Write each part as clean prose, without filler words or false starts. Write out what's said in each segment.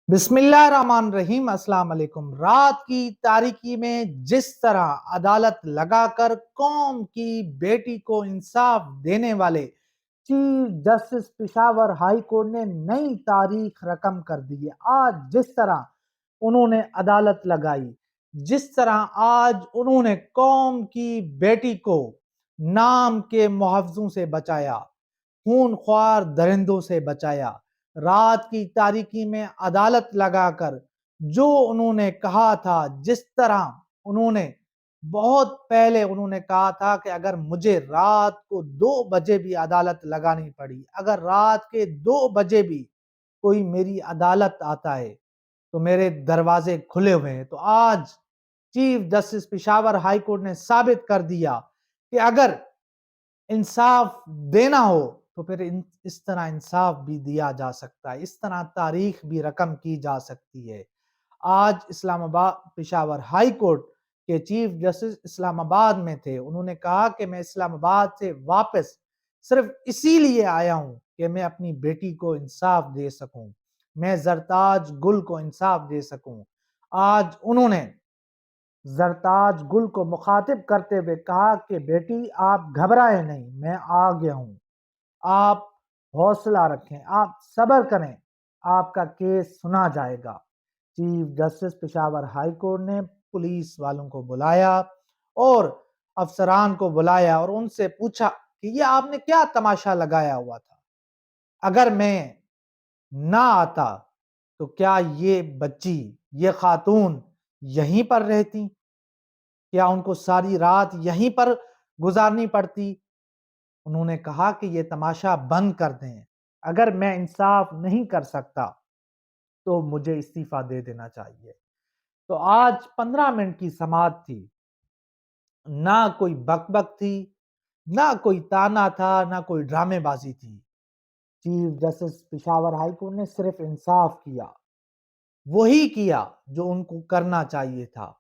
بسم اللہ الرحمن الرحیم۔ السلام علیکم۔ رات کی تاریکی میں جس طرح عدالت لگا کر قوم کی بیٹی کو انصاف دینے والے chief justice Peshawar high court نے نئی تاریخ رقم کر دی ہے۔ آج جس طرح انہوں نے عدالت لگائی، جس طرح آج انہوں نے قوم کی بیٹی کو نام کے محفظوں سے بچایا، خون خوار درندوں سے بچایا، رات کی تاریکی میں عدالت لگا کر جو انہوں نے کہا تھا، جس طرح انہوں نے بہت پہلے انہوں نے کہا تھا کہ اگر مجھے رات کو 2 بجے بھی عدالت لگانی پڑی، اگر رات کے 2 بجے بھی کوئی میری عدالت آتا ہے تو میرے دروازے کھلے ہوئے ہیں۔ تو آج chief justice Peshawar high court نے ثابت کر دیا کہ اگر انصاف دینا ہو تو پھر اس طرح انصاف بھی دیا جا سکتا ہے، اس طرح تاریخ بھی رقم کی جا سکتی ہے۔ آج اسلام آباد پشاور ہائی کورٹ کے چیف جسٹس اسلام آباد میں تھے۔ انہوں نے کہا کہ میں اسلام آباد سے واپس صرف اسی لیے آیا ہوں کہ میں اپنی بیٹی کو انصاف دے سکوں، میں زرتاج گل کو انصاف دے سکوں۔ آج انہوں نے زرتاج گل کو مخاطب کرتے ہوئے کہا کہ بیٹی آپ گھبرائیں نہیں، میں آ گیا ہوں، آپ حوصلہ رکھیں، آپ صبر کریں، آپ کا کیس سنا جائے گا۔ Chief justice Peshawar high court نے پولیس والوں کو بلایا اور افسران کو بلایا اور ان سے پوچھا کہ یہ آپ نے کیا تماشا لگایا ہوا تھا؟ اگر میں نہ آتا تو کیا یہ بچی، یہ خاتون یہیں پر رہتی؟ کیا ان کو ساری رات یہیں پر گزارنی پڑتی؟ انہوں نے کہا کہ یہ تماشا بند کر دیں، اگر میں انصاف نہیں کر سکتا تو مجھے استعفیٰ دے دینا چاہیے۔ تو آج 15 منٹ کی سماعت تھی، نہ کوئی بک بک تھی، نہ کوئی تانا تھا، نہ کوئی ڈرامے بازی تھی۔ Chief justice Peshawar high court نے صرف انصاف کیا، وہی کیا جو ان کو کرنا چاہیے تھا۔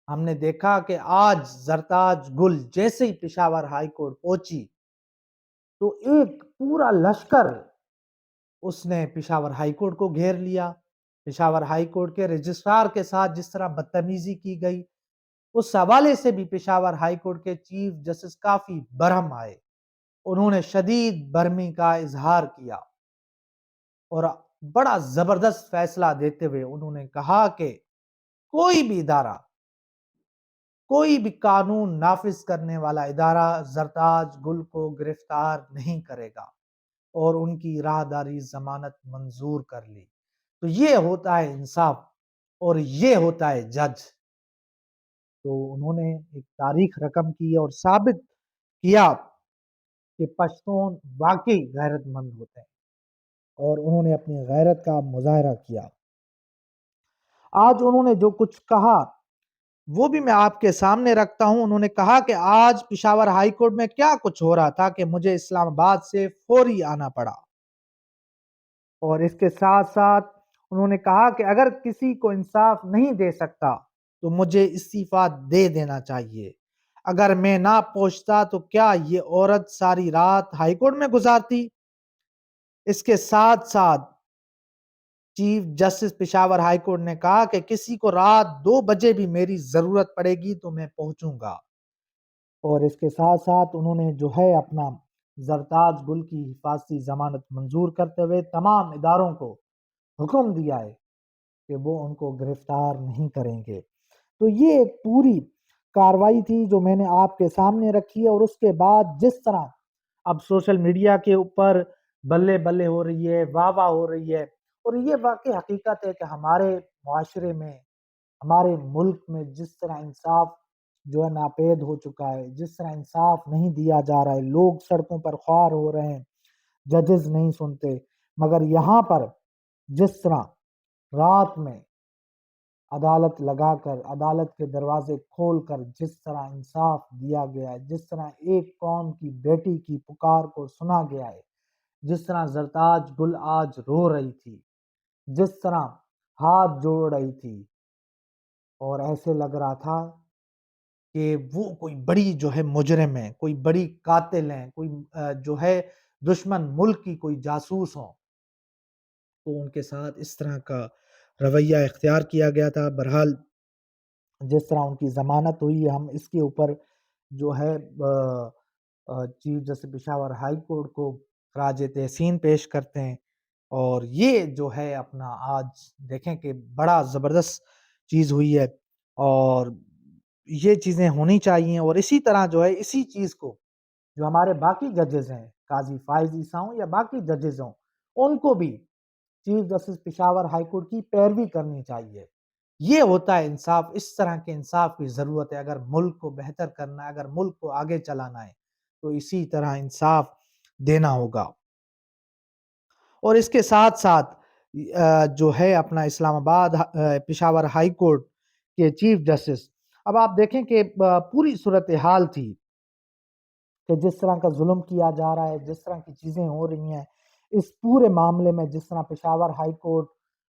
ہم نے دیکھا کہ آج زرتاج گل جیسے ہی پشاور ہائی کورٹ پہنچی تو ایک پورا لشکر اس نے پشاور ہائی کورٹ کو گھیر لیا۔ پشاور ہائی کورٹ کے رجسٹرار کے ساتھ جس طرح بدتمیزی کی گئی، اس حوالے سے بھی پشاور ہائی کورٹ کے چیف جسٹس کافی برہم آئے۔ انہوں نے شدید برہمی کا اظہار کیا اور بڑا زبردست فیصلہ دیتے ہوئے انہوں نے کہا کہ کوئی بھی ادارہ، کوئی بھی قانون نافذ کرنے والا ادارہ زرتاج گل کو گرفتار نہیں کرے گا، اور ان کی راہداری ضمانت منظور کر لی۔ تو یہ ہوتا ہے انصاف اور یہ ہوتا ہے جج۔ تو انہوں نے ایک تاریخ رقم کی اور ثابت کیا کہ پشتون واقعی غیرت مند ہوتے ہیں، اور انہوں نے اپنی غیرت کا مظاہرہ کیا۔ آج انہوں نے جو کچھ کہا وہ بھی میں آپ کے سامنے رکھتا ہوں۔ انہوں نے کہا کہ آج پشاور ہائی کورٹ میں کیا کچھ ہو رہا تھا کہ مجھے اسلام آباد سے فوری آنا پڑا، اور اس کے ساتھ ساتھ انہوں نے کہا کہ اگر کسی کو انصاف نہیں دے سکتا تو مجھے استعفیٰ دے دینا چاہیے۔ اگر میں نہ پہنچتا تو کیا یہ عورت ساری رات ہائی کورٹ میں گزارتی؟ اس کے ساتھ ساتھ chief justice Peshawar high court نے کہا کہ کسی کو رات 2 بجے بھی میری ضرورت پڑے گی تو میں پہنچوں گا۔ اور اس کے ساتھ ساتھ انہوں نے جو ہے اپنا زرتاج گل کی حفاظتی ضمانت منظور کرتے ہوئے تمام اداروں کو حکم دیا ہے کہ وہ ان کو گرفتار نہیں کریں گے۔ تو یہ ایک پوری کاروائی تھی جو میں نے آپ کے سامنے رکھی ہے، اور اس کے بعد جس طرح اب سوشل میڈیا کے اوپر بلے بلے ہو رہی ہے، واہ واہ ہو رہی ہے، اور یہ واقعی حقیقت ہے کہ ہمارے معاشرے میں، ہمارے ملک میں جس طرح انصاف جو ہے ناپید ہو چکا ہے، جس طرح انصاف نہیں دیا جا رہا ہے، لوگ سڑکوں پر خوار ہو رہے ہیں، ججز نہیں سنتے، مگر یہاں پر جس طرح رات میں عدالت لگا کر، عدالت کے دروازے کھول کر جس طرح انصاف دیا گیا ہے، جس طرح ایک قوم کی بیٹی کی پکار کو سنا گیا ہے، جس طرح زرتاج گل آج رو رہی تھی، جس طرح ہاتھ جوڑ رہی تھی، اور ایسے لگ رہا تھا کہ وہ کوئی بڑی جو ہے مجرم ہے، کوئی بڑی قاتل ہیں، کوئی جو ہے دشمن ملک کی کوئی جاسوس ہو، تو ان کے ساتھ اس طرح کا رویہ اختیار کیا گیا تھا۔ بہرحال جس طرح ان کی ضمانت ہوئی، ہم اس کے اوپر جو ہے chief justice Peshawar high court کو خراج تحسین پیش کرتے ہیں، اور یہ جو ہے اپنا آج دیکھیں کہ بڑا زبردست چیز ہوئی ہے، اور یہ چیزیں ہونی چاہیے، اور اسی طرح جو ہے اسی چیز کو جو ہمارے باقی ججز ہیں، قاضی فائز عیسیٰ ہوں یا باقی ججز ہوں، ان کو بھی chief justice Peshawar high court کی پیروی کرنی چاہیے۔ یہ ہوتا ہے انصاف، اس طرح کے انصاف کی ضرورت ہے۔ اگر ملک کو بہتر کرنا ہے، اگر ملک کو آگے چلانا ہے، تو اسی طرح انصاف دینا ہوگا۔ اور اس کے ساتھ ساتھ جو ہے اپنا اسلام آباد پشاور ہائی کورٹ کے چیف جسٹس، اب آپ دیکھیں کہ پوری صورتحال تھی کہ جس طرح کا ظلم کیا جا رہا ہے، جس طرح کی چیزیں ہو رہی ہیں، اس پورے معاملے میں جس طرح پشاور ہائی کورٹ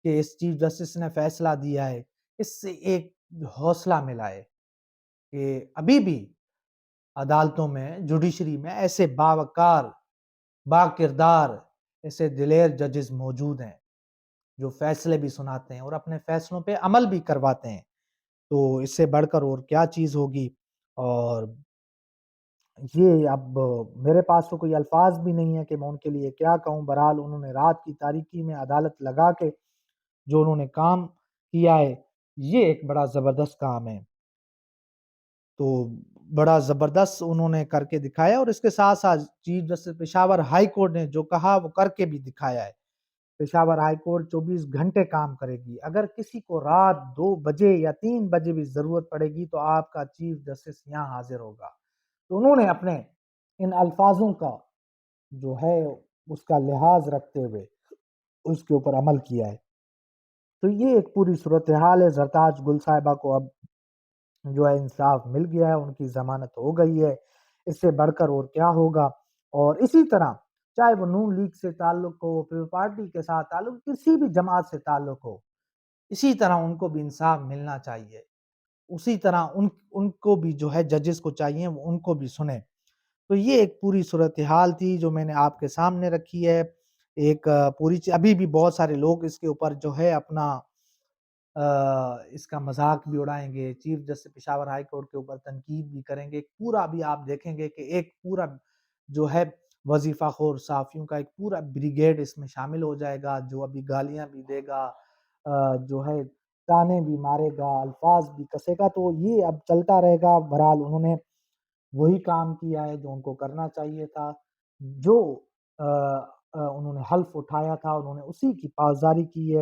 کے اس چیف جسٹس نے فیصلہ دیا ہے، اس سے ایک حوصلہ ملا ہے کہ ابھی بھی عدالتوں میں، جوڈیشری میں ایسے باوقار، با کردار، ایسے دلیر ججز موجود ہیں جو فیصلے بھی سناتے ہیں اور اپنے فیصلوں پہ عمل بھی کرواتے ہیں۔ تو اس سے بڑھ کر اور کیا چیز ہوگی؟ اور یہ اب میرے پاس تو کوئی الفاظ بھی نہیں ہے کہ میں ان کے لیے کیا کہوں۔ بہرحال انہوں نے رات کی تاریکی میں عدالت لگا کے جو انہوں نے کام کیا ہے، یہ ایک بڑا زبردست کام ہے۔ تو بڑا زبردست انہوں نے کر کے دکھایا، اور اس کے ساتھ ساتھ chief justice Peshawar high court نے جو کہا وہ کر کے بھی دکھایا ہے۔ پشاور ہائی کورٹ 24 گھنٹے کام کرے گی۔ اگر کسی کو رات 2 بجے یا 3 بجے بھی ضرورت پڑے گی تو آپ کا چیف جسٹس یہاں حاضر ہوگا۔ تو انہوں نے اپنے ان الفاظوں کا جو ہے اس کا لحاظ رکھتے ہوئے اس کے اوپر عمل کیا ہے۔ تو یہ ایک پوری صورتحال ہے۔ زرتاج گل صاحبہ کو اب جو ہے انصاف مل گیا ہے، ان کی ضمانت ہو گئی ہے، اس سے بڑھ کر اور کیا ہوگا؟ اور اسی طرح چاہے وہ نون لیگ سے تعلق ہو، پیپلز پارٹی کے ساتھ تعلق، کسی بھی جماعت سے تعلق ہو، اسی طرح ان کو بھی انصاف ملنا چاہیے۔ اسی طرح ان کو بھی جو ہے ججز کو چاہیے وہ ان کو بھی سنیں۔ تو یہ ایک پوری صورتحال تھی جو میں نے آپ کے سامنے رکھی ہے۔ ایک پوری ابھی بھی بہت سارے لوگ اس کے اوپر جو ہے اپنا اس کا مذاق بھی اڑائیں گے، chief justice Peshawar high court کے اوپر تنقید بھی کریں گے۔ پورا بھی آپ دیکھیں گے کہ ایک پورا جو ہے وظیفہ خور صحافیوں کا ایک پورا بریگیڈ اس میں شامل ہو جائے گا، جو ابھی گالیاں بھی دے گا، جو ہے تانے بھی مارے گا، الفاظ بھی کسے گا۔ تو یہ اب چلتا رہے گا۔ بہرحال انہوں نے وہی کام کیا ہے جو ان کو کرنا چاہیے تھا، جو انہوں نے حلف اٹھایا تھا انہوں نے اسی کی پاسداری کی ہے،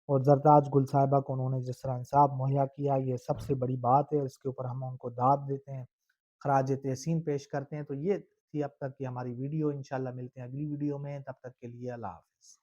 اور زرتاج گل صاحبہ کو انہوں نے جس طرح انصاف مہیا کیا، یہ سب سے بڑی بات ہے۔ اس کے اوپر ہم ان کو داد دیتے ہیں، خراج تحسین پیش کرتے ہیں۔ تو یہ تھی اب تک کی ہماری ویڈیو، انشاءاللہ ملتے ہیں اگلی ویڈیو میں، تب تک کے لیے اللہ حافظ۔